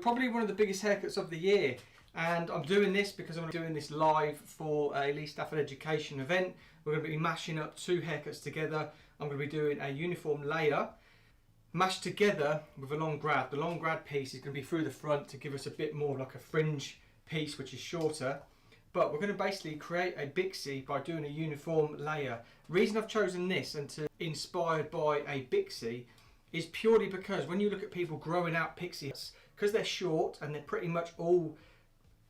Probably one of the biggest haircuts of the year, and I'm doing this because I'm doing this live for a Leigh Stafford Education event. We're going to be mashing up two haircuts together. I'm going to be doing a uniform layer mashed together with a long grad. The long grad piece is going to be through the front to give us a bit more like a fringe piece, which is shorter. But we're going to basically create a BIXIE by doing a uniform layer. The reason I've chosen this and to inspired by a BIXIE is purely because when you look at people growing out pixies, because they're short and they're pretty much all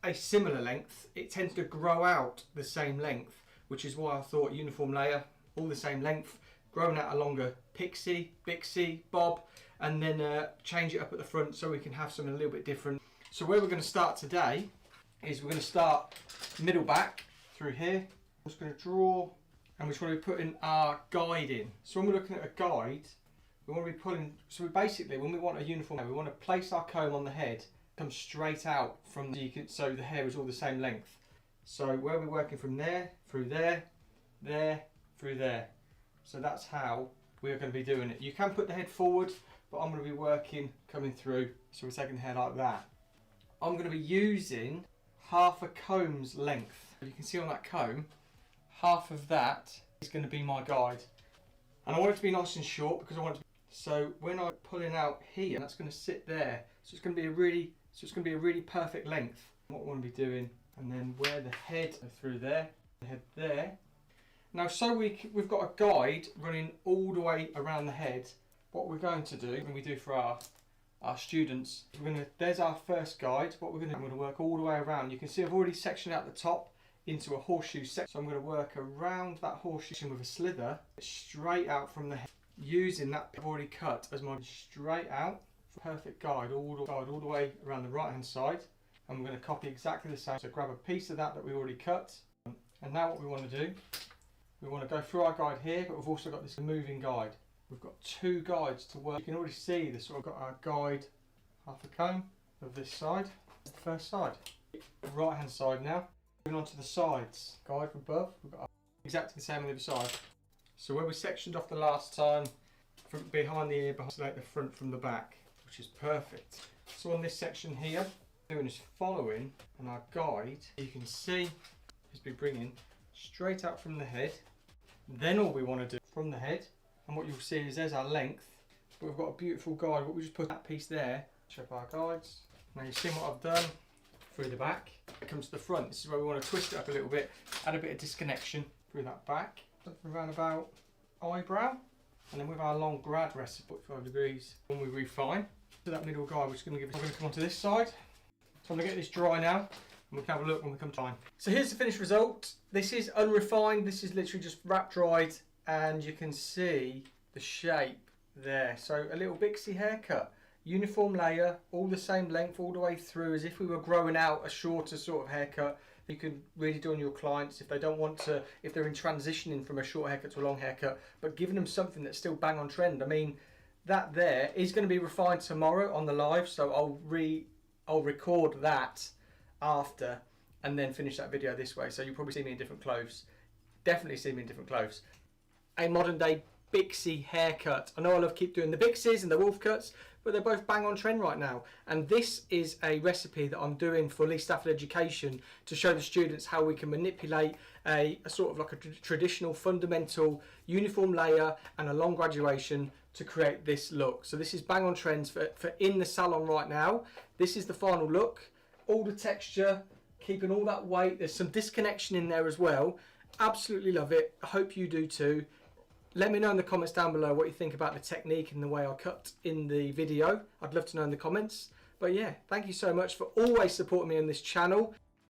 a similar length, it tends to grow out the same length, which is why I thought uniform layer, all the same length, growing out a longer pixie, BIXIE, bob, and then change it up at the front so we can have something a little bit different. So where we're going to start today is we're going to start middle back through here. I'm just going to draw, and we're just going to be putting our guide in. So when we're looking at a guide, we want to be pulling, so we basically, when we want a uniform, we want to place our comb on the head, come straight out from so the hair is all the same length. So where we're working from there, through there, there, through there. So that's how we're going to be doing it. You can put the head forward, but I'm going to be working coming through. So we're taking the hair like that. I'm going to be using half a comb's length. You can see on that comb, half of that is going to be my guide. And I want it to be nice and short because I want it to be, so when I'm pulling out here, that's going to sit there. So it's going to be a really perfect length. What I want to be doing, and then where the head through there, the head there. Now, so we've got a guide running all the way around the head. What we're going to do, when we do for our students, there's our first guide. What we're going to work all the way around. You can see I've already sectioned out the top into a horseshoe section. So I'm going to work around that horseshoe with a slither, straight out from the head, using that I've already cut as my straight out. Perfect guide all the way around the right hand side. And we're going to copy exactly the same. So grab a piece of that we already cut. And now what we want to do, we want to go through our guide here, but we've also got this moving guide. We've got two guides to work. You can already see this. So we've got our guide, half a comb of this side. The first side. Right hand side now. Moving on to the sides. Guide from above. We've got exactly the same on the other side. So where we sectioned off the last time, from behind the ear, behind the front from the back, which is perfect. So on this section here, doing is following, and our guide, you can see, is be bringing straight out from the head. Then all we want to do from the head, and what you'll see is there's our length, but we've got a beautiful guide. What we just put that piece there, show up our guides. Now you've seen what I've done through the back. It comes to the front. This is where we want to twist it up a little bit, add a bit of disconnection through that back, something around about eyebrow, and then with our long grad rest, 45 degrees, when we refine. So that middle guide, we're just going to come onto this side. So I'm going to get this dry now, and we can have a look when we come time. So here's the finished result. This is unrefined. This is literally just wrap dried, and you can see the shape there. So a little BIXIE haircut, uniform layer, all the same length all the way through, as if we were growing out a shorter sort of haircut. You can really do on your clients if they don't want to, if they're in transitioning from a short haircut to a long haircut, but giving them something that's still bang on trend. I mean, that there is going to be refined tomorrow on the live, so I'll record that after and then finish that video this way. So you'll probably see me in different clothes. Definitely see me in different clothes. A modern day BIXIE haircut. I know I love keep doing the BIXIEs and the wolf cuts, but they're both bang on trend right now. And this is a recipe that I'm doing for Leigh Stafford Education to show the students how we can manipulate a sort of like a traditional fundamental uniform layer and a long graduation to create this look. So this is bang on trends for in the salon right now. This is the final look. All the texture, keeping all that weight. There's some disconnection in there as well. Absolutely love it. I hope you do too. Let me know in the comments down below what you think about the technique and the way I cut in the video. I'd love to know in the comments. But yeah, thank you so much for always supporting me on this channel.